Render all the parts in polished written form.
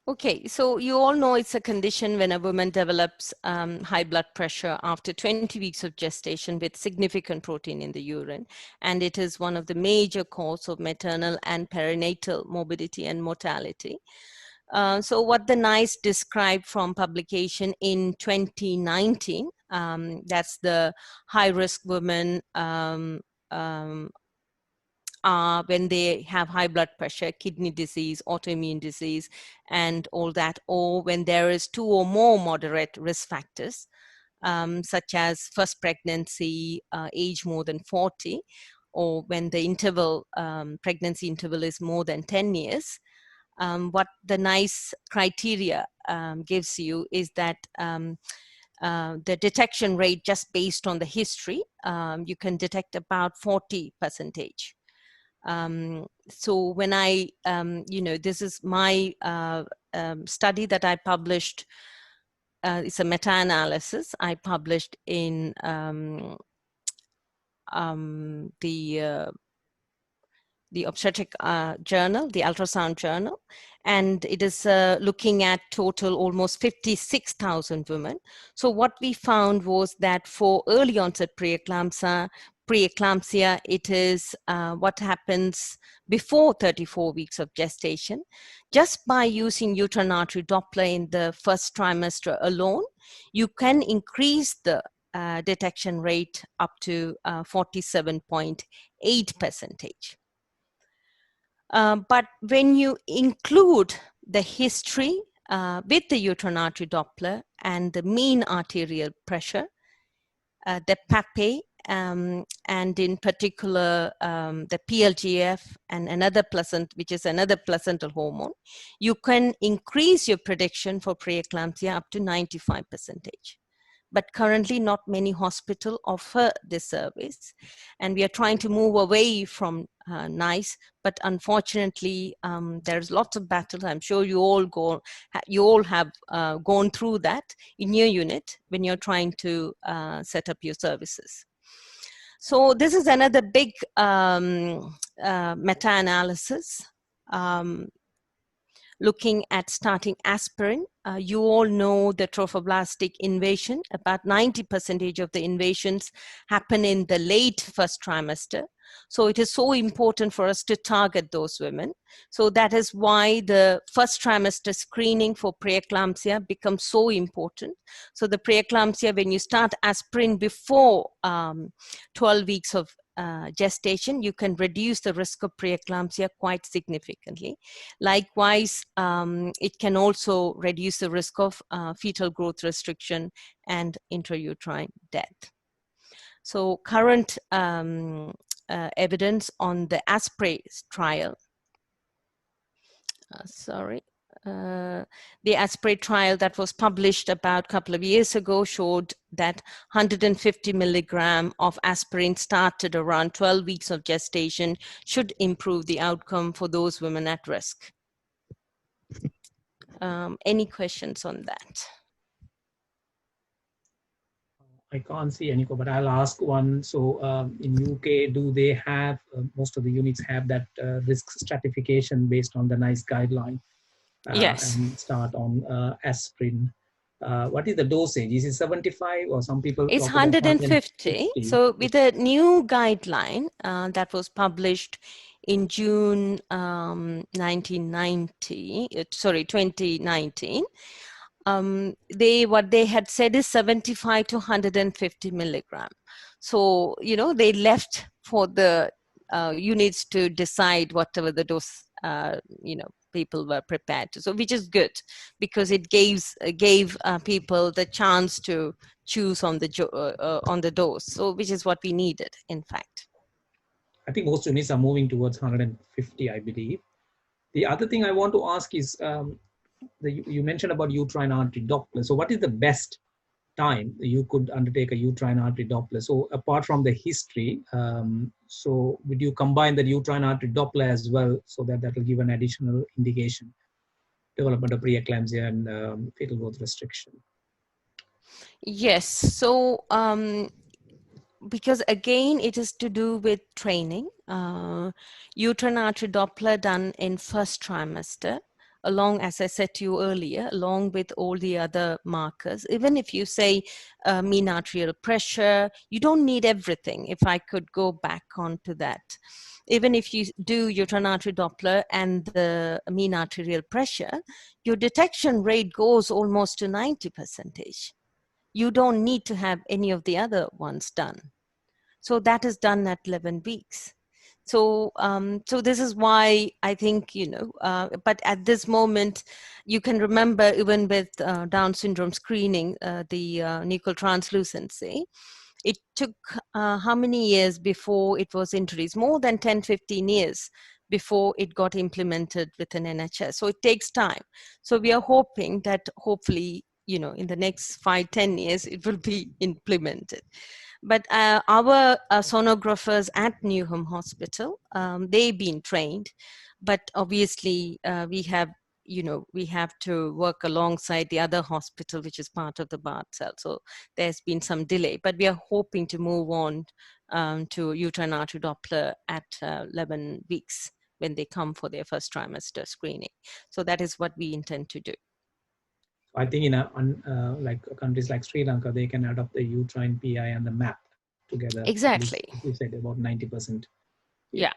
Okay, so you all know it's a condition when a woman develops high blood pressure after 20 weeks of gestation with significant protein in the urine. And it is one of the major causes of maternal and perinatal morbidity and mortality. So what the NICE described from publication in 2019, that's the high-risk women when they have high blood pressure, kidney disease, autoimmune disease, and all that, or when there is 2 or more moderate risk factors, such as first pregnancy, age more than 40, or when the interval, pregnancy interval is more than 10 years. What the NICE criteria gives you is that the detection rate just based on the history, you can detect about 40%. So when I, this is my study that I published. It's a meta-analysis I published in the obstetric journal, the ultrasound journal, and it is looking at total almost 56,000 women. So what we found was that for early onset preeclampsia, it is what happens before 34 weeks of gestation. Just by using uterine artery Doppler in the first trimester alone, you can increase the detection rate up to 47.8%. But when you include the history with the uterine artery Doppler and the mean arterial pressure, the PAPE, and in particular the PLGF and another which is another placental hormone, you can increase your prediction for preeclampsia up to 95%. But currently not many hospitals offer this service, and we are trying to move away from NICE, but unfortunately there's lots of battles. I'm sure you all have gone through that in your unit when you're trying to set up your services. So this is another big meta-analysis looking at starting aspirin. You all know the trophoblastic invasion. About 90% of the invasions happen in the late first trimester. So it is so important for us to target those women. So that is why the first trimester screening for preeclampsia becomes so important. So the preeclampsia, when you start aspirin before 12 weeks of gestation, you can reduce the risk of preeclampsia quite significantly. Likewise, it can also reduce the risk of fetal growth restriction and intrauterine death. So current evidence on the ASPRE trial, the ASPRE trial that was published about a couple of years ago showed that 150 milligram of aspirin started around 12 weeks of gestation should improve the outcome for those women at risk. Any questions on that? I can't see any, but I'll ask one. So in UK, do they have, most of the units have that risk stratification based on the NICE guideline? Yes. And start on aspirin. What is the dosage? Is it 75 or some people? It's 150. So with a new guideline that was published in June 2019, what they had said is 75 to 150 milligram. So, they left for the units to decide whatever the dose, people were prepared to. So, which is good because it gave people the chance to choose on the dose. So, which is what we needed, in fact. I think most units are moving towards 150, I believe. The other thing I want to ask is, you mentioned about uterine artery Doppler. So what is the best time you could undertake a uterine artery Doppler? So apart from the history, so would you combine the uterine artery Doppler as well, so that will give an additional indication, development of preeclampsia and fetal growth restriction? Yes. So because again, it is to do with training. Uterine artery Doppler done in first trimester along, as I said to you earlier, along with all the other markers. Even if you say mean arterial pressure, you don't need everything. If I could go back onto that. Even if you do uterine artery Doppler and the mean arterial pressure, your detection rate goes almost to 90%. You don't need to have any of the other ones done. So that is done at 11 weeks. So, so this is why I think, but at this moment, you can remember even with Down syndrome screening, the nuchal translucency, it took how many years before it was introduced? More than 10, 15 years before it got implemented within NHS. So it takes time. So we are hoping that hopefully, in the next 5, 10 years, it will be implemented. But our sonographers at Newham Hospital, they've been trained, but obviously we have to work alongside the other hospital, which is part of the Bard cell. So there's been some delay, but we are hoping to move on to uterine artery Doppler at 11 weeks when they come for their first trimester screening. So that is what we intend to do. I think in like countries like Sri Lanka, they can adopt the uterine PI and the MAP together. Exactly. You said about 90%. Yeah.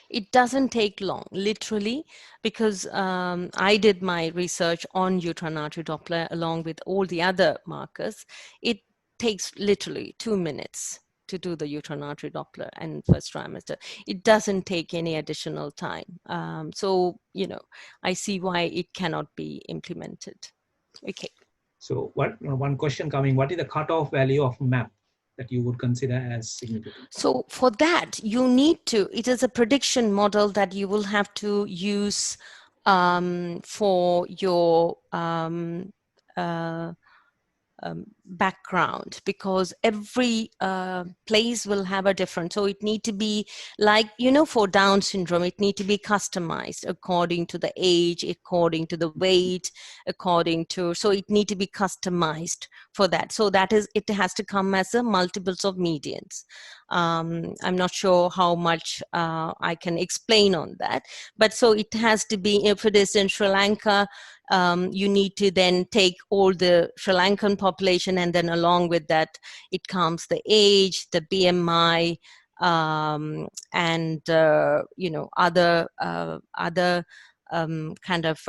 It doesn't take long, literally, because I did my research on uterine artery Doppler along with all the other markers. It takes literally 2 minutes to do the uterine artery Doppler and first trimester. It doesn't take any additional time. So, I see why it cannot be implemented. Okay. So one question coming, what is the cutoff value of MAP that you would consider as significant? So for that, you need to, it is a prediction model that you will have to use for your background, because every place will have a different, so it need to be like, for Down syndrome, it need to be customized according to the age, according to the weight, according to, so it need to be customized for that. So that is, it has to come as a multiples of medians. I'm not sure how much I can explain on that, but so it has to be, if it is in Sri Lanka, you need to then take all the Sri Lankan population, and then along with that, it comes the age, the BMI, and other kind of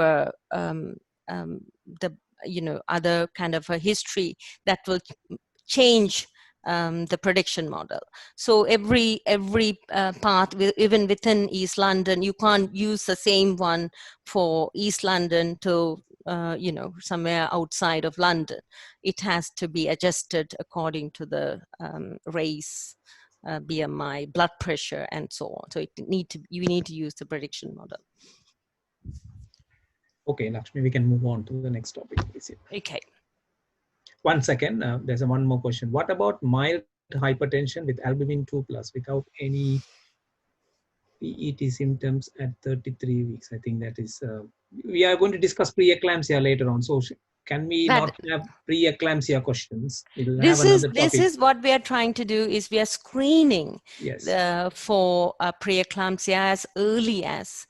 the other kind of a history that will change the prediction model. So every part, even within East London, you can't use the same one for East London to somewhere outside of London. It has to be adjusted according to the race, BMI, blood pressure, and so on. So you need to use the prediction model. Okay, Lakshmi, we can move on to the next topic, please. Okay. 1 second. There's one more question. What about mild hypertension with albumin 2+ without any PET symptoms at 33 weeks? I think that is, we are going to discuss pre-eclampsia later on. So can we not have pre-eclampsia questions? This is what we are trying to do, is we are screening for pre-eclampsia as early as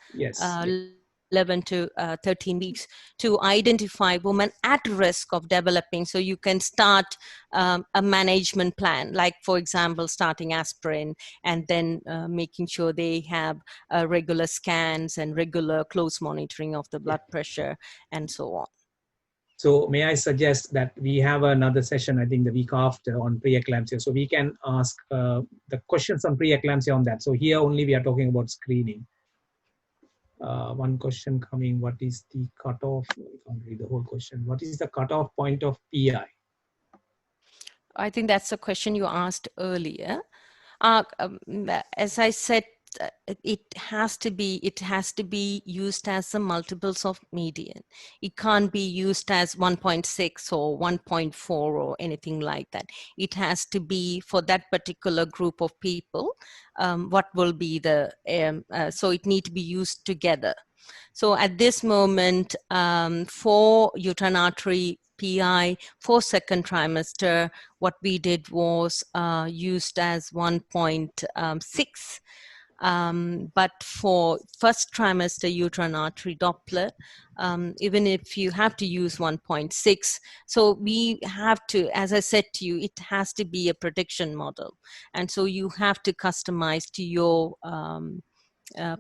11 to 13 weeks to identify women at risk of developing. So you can start a management plan, like, for example, starting aspirin, and then making sure they have regular scans and regular close monitoring of the blood pressure and so on. So may I suggest that we have another session, I think the week after, on pre-eclampsia. So we can ask the questions on pre-eclampsia on that. So here only we are talking about screening. One question coming, what is the cutoff? I can't read the whole question. What is the cutoff point of PI? I think that's a question you asked earlier. As I said, it has to be used as a multiples of median. It can't be used as 1.6 or 1.4 or anything like that. It has to be for that particular group of people. What will be the so it need to be used together. So at this moment, for uterine artery PI for second trimester, what we did was used as 1.6. But for first trimester uterine artery Doppler, even if you have to use 1.6, so we have to, as I said to you, it has to be a prediction model. And so you have to customize to your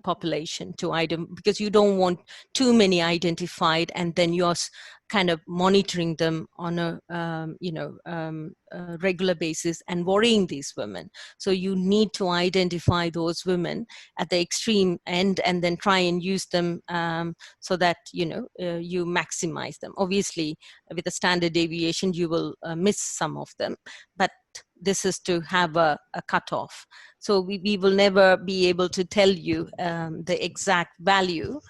population to item, because you don't want too many identified and then you're kind of monitoring them on a regular basis and worrying these women. So you need to identify those women at the extreme end and then try and use them so that you maximize them. Obviously with a standard deviation you will miss some of them, but this is to have a cutoff. So we will never be able to tell you the exact value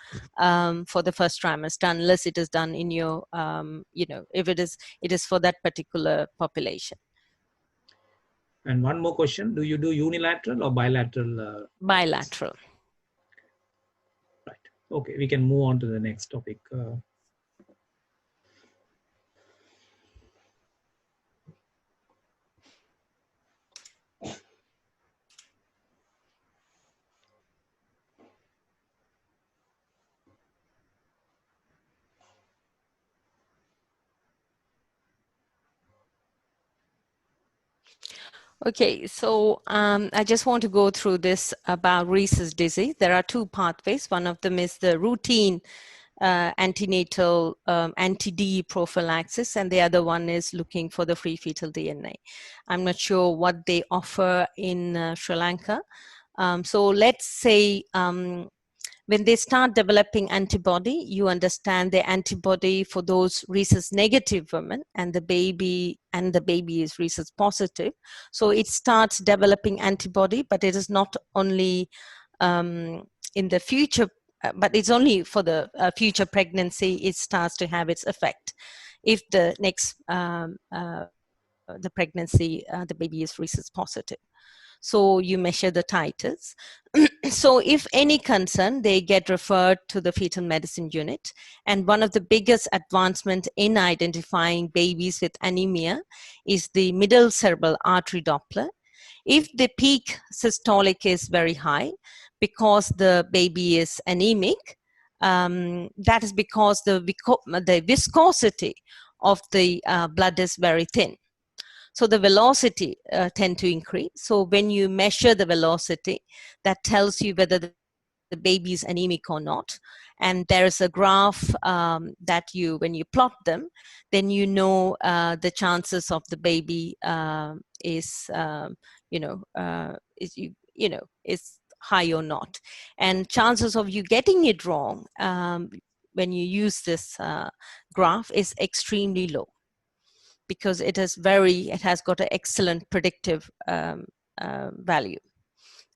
for the first trimester unless it is done in your, if it is for that particular population. And one more question: do you do unilateral or bilateral? Bilateral. Right. Okay, we can move on to the next topic. Okay, so I just want to go through this about rhesus disease. There are two pathways. One of them is the routine antenatal anti-D prophylaxis, and the other one is looking for the free fetal DNA. I'm not sure what they offer in Sri Lanka. So let's say when they start developing antibody, you understand the antibody for those rhesus negative women, and the baby is rhesus positive. So it starts developing antibody, but it is not only in the future, but it's only for the future pregnancy it starts to have its effect. If the next the pregnancy, the baby is rhesus positive. So you measure the titers. So if any concern, they get referred to the fetal medicine unit. And one of the biggest advancements in identifying babies with anemia is the middle cerebral artery Doppler. If the peak systolic is very high because the baby is anemic, that is because the viscosity of the blood is very thin. So the velocity tend to increase. So when you measure the velocity, that tells you whether the baby is anemic or not. And there is a graph that when you plot them, then you know the chances of the baby is high or not. And chances of you getting it wrong when you use this graph is extremely low, because it has got an excellent predictive value.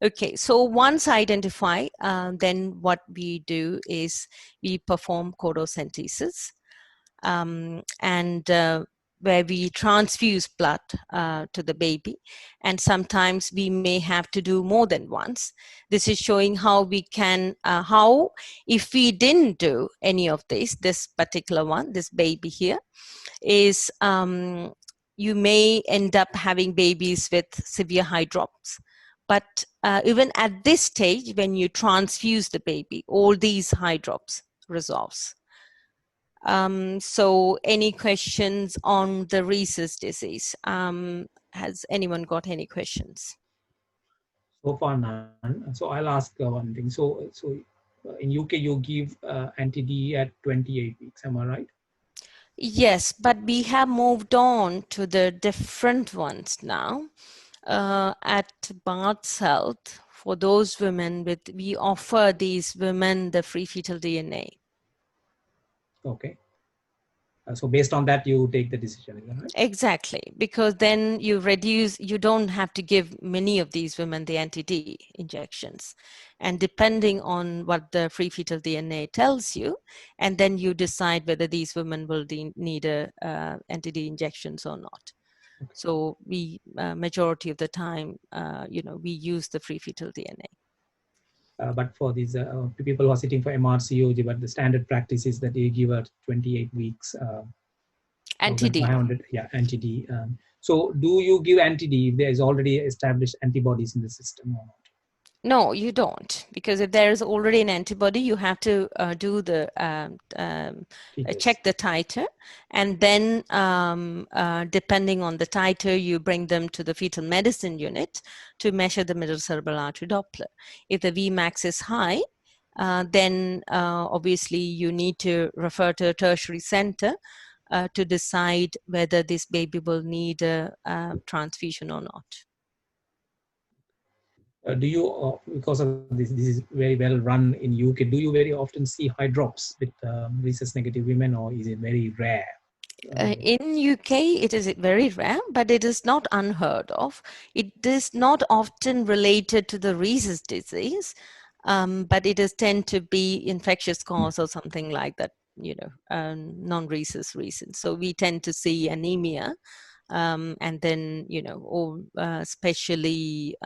Okay, so once identified, then what we do is we perform codocentesis, and where we transfuse blood to the baby, and sometimes we may have to do more than once. This is showing how we can, if we didn't do any of this particular one, this baby here, is you may end up having babies with severe hydrops. But even at this stage, when you transfuse the baby, all these hydrops resolves. So any questions on the rhesus disease? Has anyone got any questions? So far, none. So I'll ask one thing. So in UK, you give anti-D at 28 weeks. Am I right? Yes, but we have moved on to the different ones now. At Bart's Health, for those women we offer these women the free fetal DNA. Okay. So based on that, you take the decision, is that right? Exactly, because then you don't have to give many of these women the anti-D injections. And depending on what the free fetal DNA tells you, and then you decide whether these women will need anti-D injections or not. Okay. So we, majority of the time, we use the free fetal DNA. But for these people who are sitting for MRCOG, but the standard practice is that you give at 28 weeks. Anti-D. Yeah, anti-D. So do you give anti-D if there is already established antibodies in the system or not? No, you don't, because if there is already an antibody, you have to do the check the titer, and then depending on the titer, you bring them to the fetal medicine unit to measure the middle cerebral artery Doppler. If the Vmax is high, then obviously you need to refer to a tertiary center to decide whether this baby will need a transfusion or not. Do you, because of this is very well run in UK, do you very often see high drops with rhesus negative women, or is it very rare? In UK, it is very rare, but it is not unheard of. It is not often related to the rhesus disease, but it is tend to be infectious cause or something like that, you know, non-rhesus reasons. So we tend to see anemia, and then, you know, or especially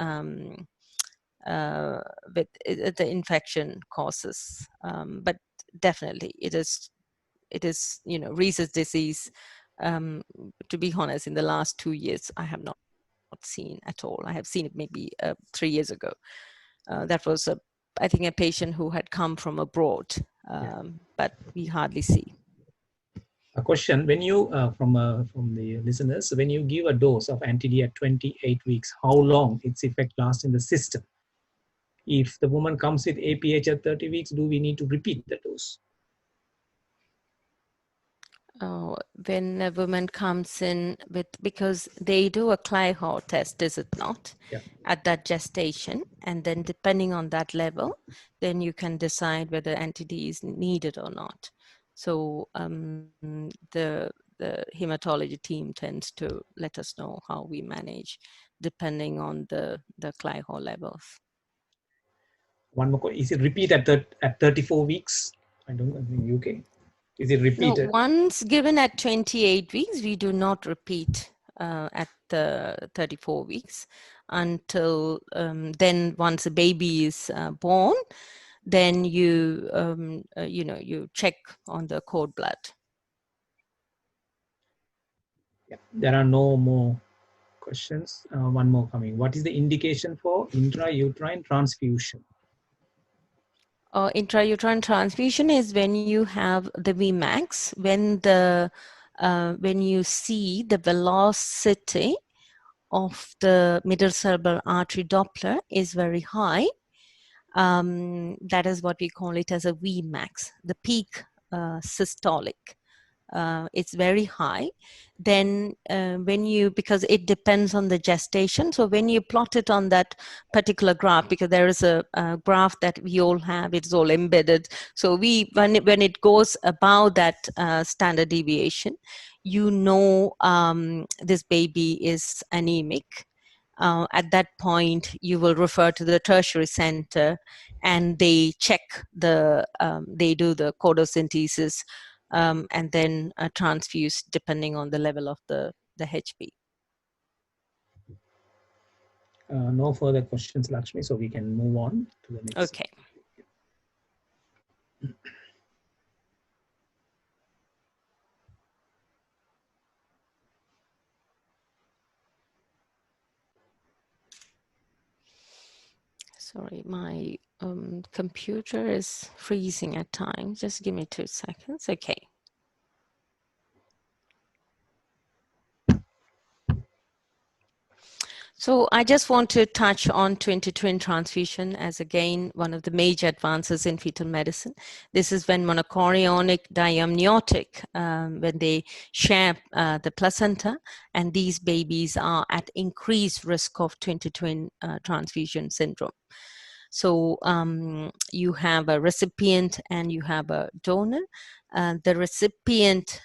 with the infection causes. But definitely, it is, you know, rhesus disease. To be honest, in the last 2 years, I have not seen at all. I have seen it maybe 3 years ago. That was, I think, a patient who had come from abroad, but we hardly see. A question: when you from the listeners, when you give a dose of anti-D at 28 weeks, how long its effect lasts in the system? If the woman comes with APH at 30 weeks, do we need to repeat the dose? When a woman comes in with, because they do a Clyhor test, is it not? Yeah. At that gestation, and then depending on that level, then you can decide whether anti-D is needed or not. So the hematology team tends to let us know how we manage depending on the Clyhor levels. One more question: is it repeat at 34 weeks? I don't know in UK. Is it repeated? No, once given at 28 weeks, we do not repeat at the 34 weeks until then. Once a baby is born, then you you know, you check on the cord blood. Yeah. There are no more questions. One more coming. What is the indication for intrauterine transfusion? Intrauterine transfusion is when you have the Vmax, when you see the velocity of the middle cerebral artery Doppler is very high. That is what we call it as a Vmax, the peak systolic. It's very high. Then when you, because it depends on the gestation, so when you plot it on that particular graph, because there is a graph that we all have, it's all embedded. So when it goes above that standard deviation, you know this baby is anemic. At that point, you will refer to the tertiary center, and they check they do the Codocentesis, and then transfuse depending on the level of the HB. No further questions, Lakshmi, so we can move on to the next. Okay. Sorry, my computer is freezing at times. Just give me 2 seconds. Okay. So I just want to touch on twin-to-twin transfusion as, again, one of the major advances in fetal medicine. This is when monochorionic diamniotic, when they share the placenta, and these babies are at increased risk of twin-to-twin transfusion syndrome. So you have a recipient and you have a donor. The recipient,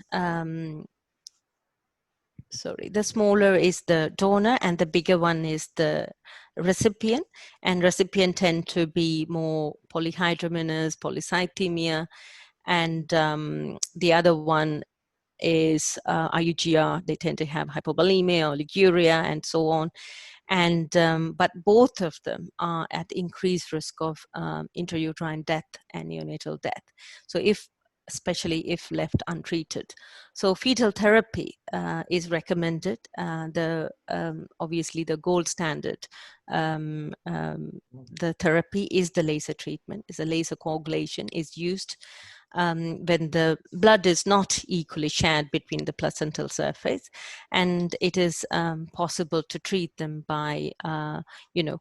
the smaller is the donor and the bigger one is the recipient, and recipient tend to be more polyhydramnios, polycythemia, and the other one is IUGR. They tend to have hypovolemia, oliguria, and so on. And but both of them are at increased risk of intrauterine death and neonatal death. So if especially if left untreated. So fetal therapy is recommended. Obviously the gold standard, the therapy is the laser treatment, is a laser coagulation is used when the blood is not equally shared between the placental surface, and it is possible to treat them by,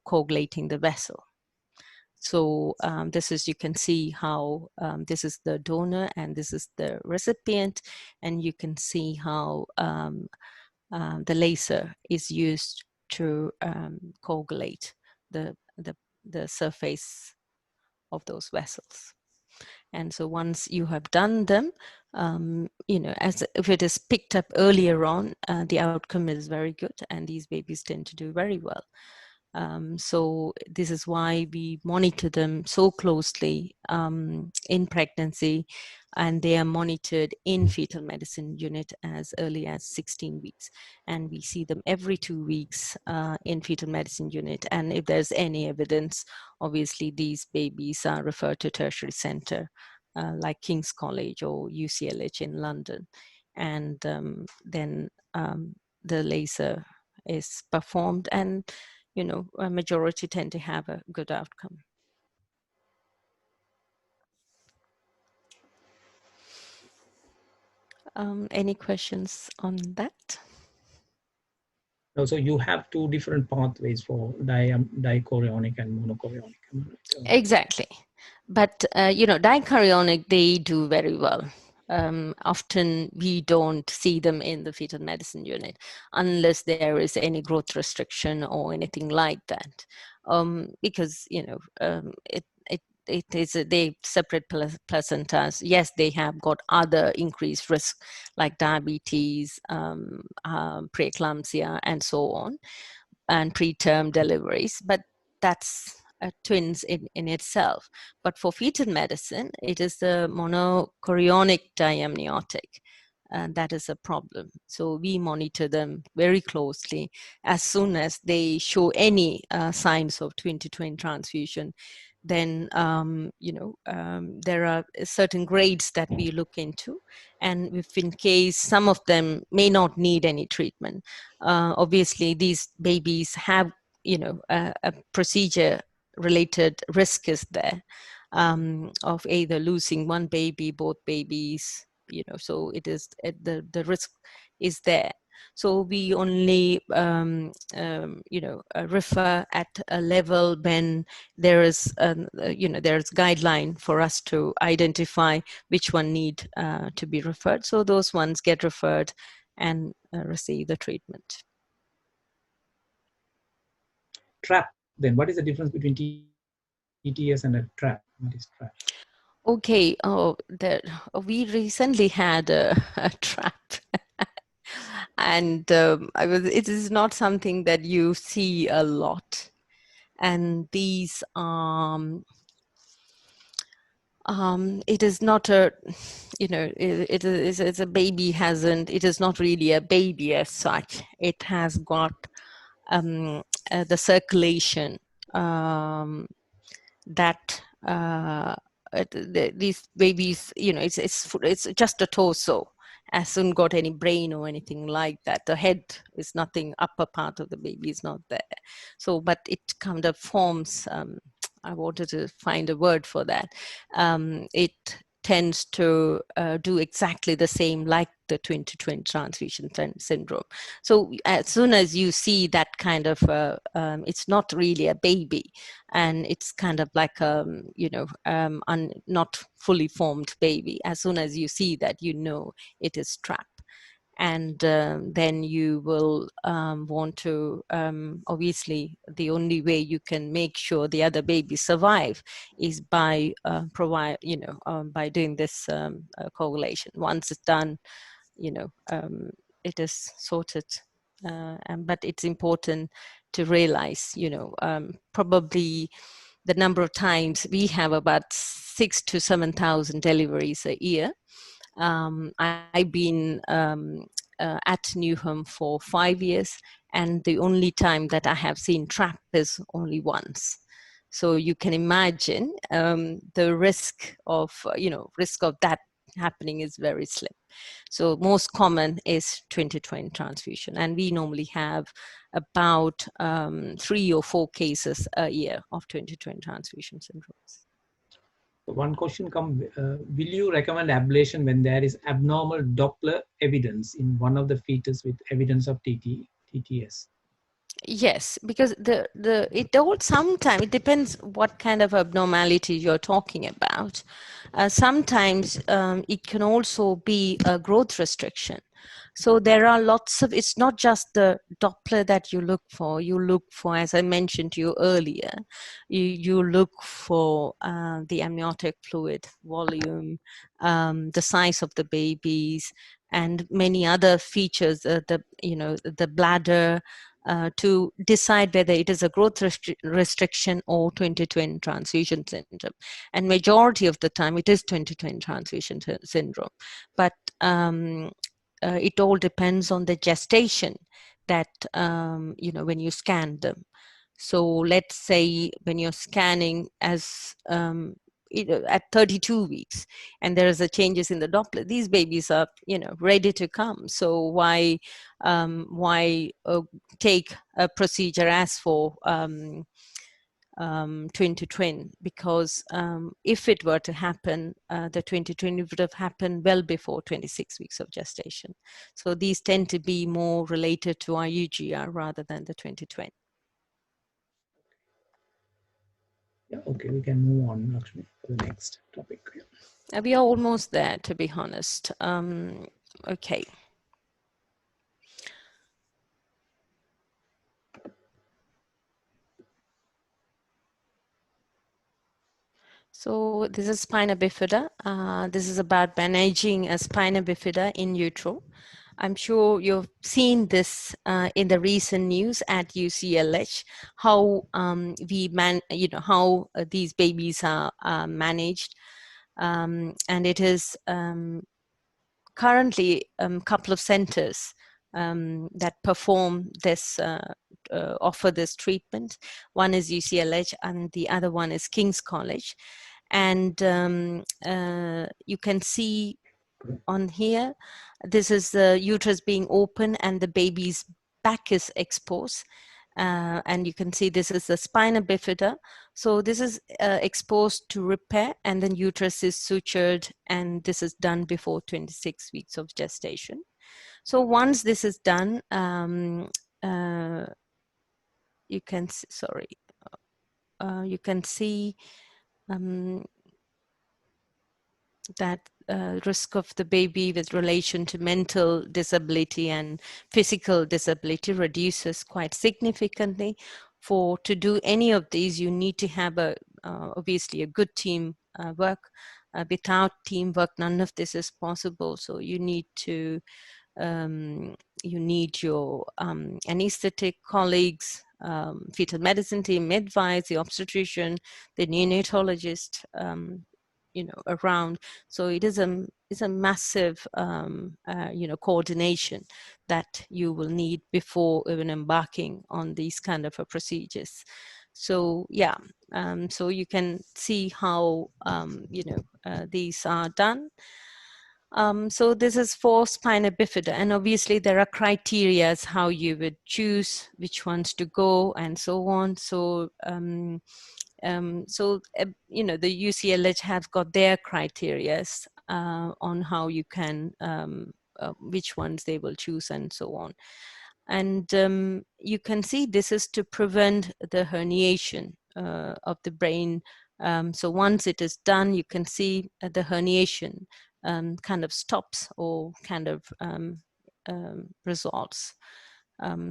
coagulating the vessel. So this is, you can see how this is the donor and this is the recipient, and you can see how the laser is used to coagulate the surface of those vessels. And so once you have done them, as if it is picked up earlier on, the outcome is very good, and these babies tend to do very well. So this is why we monitor them so closely in pregnancy, and they are monitored in fetal medicine unit as early as 16 weeks. And we see them every 2 weeks in fetal medicine unit. And if there's any evidence, obviously these babies are referred to tertiary center like King's College or UCLH in London. And then the laser is performed, and a majority tend to have a good outcome. Any questions on that? So you have two different pathways for dichorionic and monochorionic. Exactly. But, dichorionic, they do very well. Often we don't see them in the fetal medicine unit unless there is any growth restriction or anything like that. Because, it is they separate placentas. Yes, they have got other increased risk like diabetes, preeclampsia, and so on, and preterm deliveries, but that's twins in itself. But for fetal medicine, it is the monochorionic diamniotic. And that is a problem. So we monitor them very closely. As soon as they show any signs of twin-to-twin transfusion, then there are certain grades that we look into, and if in case some of them may not need any treatment, obviously these babies have a procedure related risk is there, of either losing one baby, both babies, so it is the risk is there. So we only refer at a level when there is there's guideline for us to identify which one need to be referred. So those ones get referred and receive the treatment. Trap, then what is the difference between TTS and a trap? What is trap? Okay, we recently had a trap. And it is not something that you see a lot. And these it is not a, it's a baby it is not really a baby as such. It has got the circulation that these babies, it's just a torso. Hasn't got any brain or anything like that. The head is nothing, upper part of the baby is not there. So, but it kind of forms, I wanted to find a word for that. It tends to do exactly the same like the twin-to-twin transfusion syndrome. So as soon as you see that kind of, it's not really a baby, and it's kind of like not fully formed baby. As soon as you see that, it is trap. And then you will want to, obviously, the only way you can make sure the other babies survive is by by doing this coagulation. Once it's done, it is sorted. But it's important to realize, probably the number of times we have about 6,000 to 7,000 deliveries a year. I've been at Newham for 5 years, and the only time that I have seen trap is only once. So you can imagine the risk of that happening is very slim. So most common is 2020 transfusion, and we normally have about 3 or 4 cases a year of 2020 transfusion syndromes. One question comes, will you recommend ablation when there is abnormal Doppler evidence in one of the fetus with evidence of TTS? Yes, because it all sometimes it depends what kind of abnormality you're talking about. Sometimes it can also be a growth restriction. So there are lots of, it's not just the Doppler that you look for. You look for, as I mentioned to you earlier, you look for the amniotic fluid volume, the size of the babies, and many other features, the bladder, to decide whether it is a growth restriction or 2020 transfusion syndrome. And majority of the time it is 2020 transfusion syndrome. But it all depends on the gestation that, when you scan them. So let's say when you're scanning as at 32 weeks and there is a changes in the Doppler, these babies are ready to come. So why take a procedure as for 2020? Because if it were to happen, the 2020 would have happened well before 26 weeks of gestation. So these tend to be more related to IUGR rather than the 2020. Yeah, okay, we can move on, Luxmi, to the next topic. We are almost there, to be honest. Okay. So this is Spina Bifida. This is about managing a Spina Bifida in utero. I'm sure you've seen this in the recent news at UCLH, how these babies are managed, and it is currently a couple of centers that perform this, offer this treatment. One is UCLH and the other one is King's College. And you can see on here, this is the uterus being open and the baby's back is exposed. And you can see this is the Spina Bifida. So this is exposed to repair, and then uterus is sutured, and this is done before 26 weeks of gestation. So once this is done, you can you can see that risk of the baby with relation to mental disability and physical disability reduces quite significantly. To do any of these, you need to have obviously a good team work. Without teamwork, none of this is possible. So you need your anesthetic colleagues, fetal medicine team, midwives, the obstetrician, the neonatologist, around. So it is a massive coordination that you will need before even embarking on these kind of procedures. So yeah, so you can see how these are done. So this is for Spina Bifida, and obviously there are criteria as how you would choose which ones to go and so on. So the UCLH have got their criteria on how you can, which ones they will choose and so on. And you can see this is to prevent the herniation of the brain. So once it is done, you can see the herniation kind of stops or kind of resolves.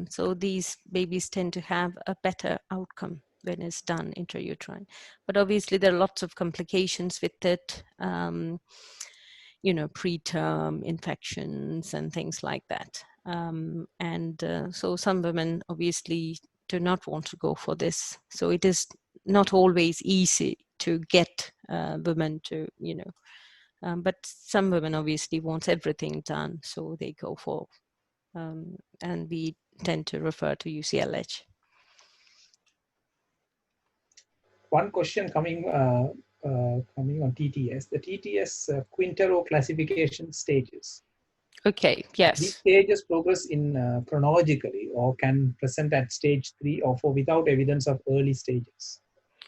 So these babies tend to have a better outcome when it's done intrauterine. But obviously there are lots of complications with it, preterm infections and things like that. So some women obviously do not want to go for this. So it is not always easy to get women to, but some women obviously want everything done, so they go for, and we tend to refer to UCLH. One question coming coming on TTS, the TTS Quintero classification stages. Okay, These yes. stages progress in chronologically or can present at stage 3 or 4 without evidence of early stages.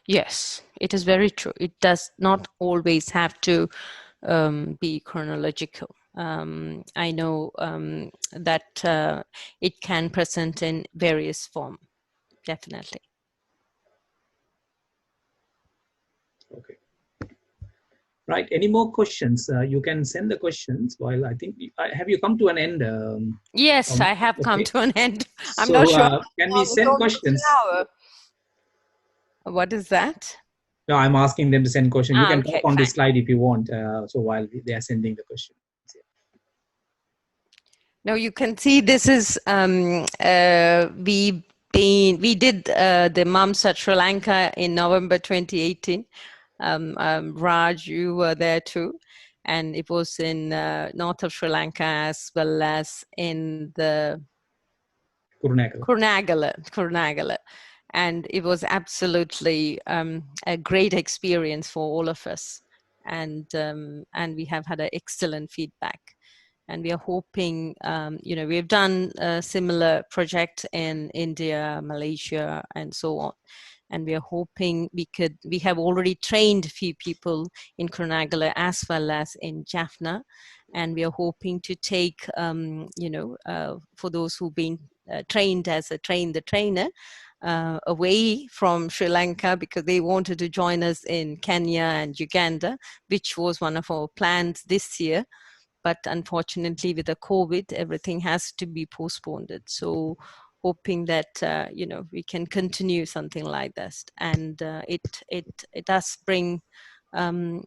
Yes, it is very true. It does not always have to be chronological. I know that it can present in various form, definitely. Okay. Right. Any more questions? You can send the questions while I think, have you come to an end? Yes, I have come Okay. to an end. I'm not So sure. can we send questions? What is that? No, I'm asking them to send questions. You can talk Okay, on fine. this slide if you want. So while they are sending the question. Now you can see this is we did the Mums at Sri Lanka in November 2018. Raj, you were there too, and it was in north of Sri Lanka as well as in the Kurunegala. And it was absolutely a great experience for all of us, and we have had an excellent feedback. And we are hoping, we've done a similar project in India, Malaysia, and so on. And we are hoping we have already trained a few people in Kurunegala as well as in Jaffna. And we are hoping to take, for those who've been trained as a train the trainer, away from Sri Lanka, because they wanted to join us in Kenya and Uganda, which was one of our plans this year. But unfortunately, with the COVID, everything has to be postponed. So hoping that, we can continue something like this. And it does bring, the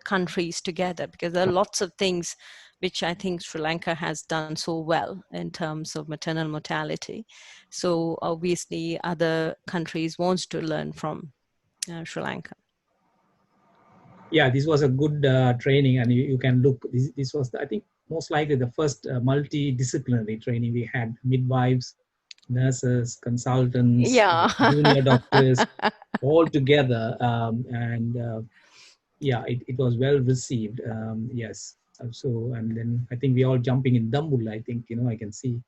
countries together, because there are lots of things which I think Sri Lanka has done so well in terms of maternal mortality. So obviously other countries wants to learn from Sri Lanka. Yeah, this was a good training, and you can look. This was, I think, most likely the first multidisciplinary training we had. Midwives, nurses, consultants, Yeah. junior doctors, all together, and yeah, it was well received. Yes. So, and then I think we all jumping in Dambul. I think I can see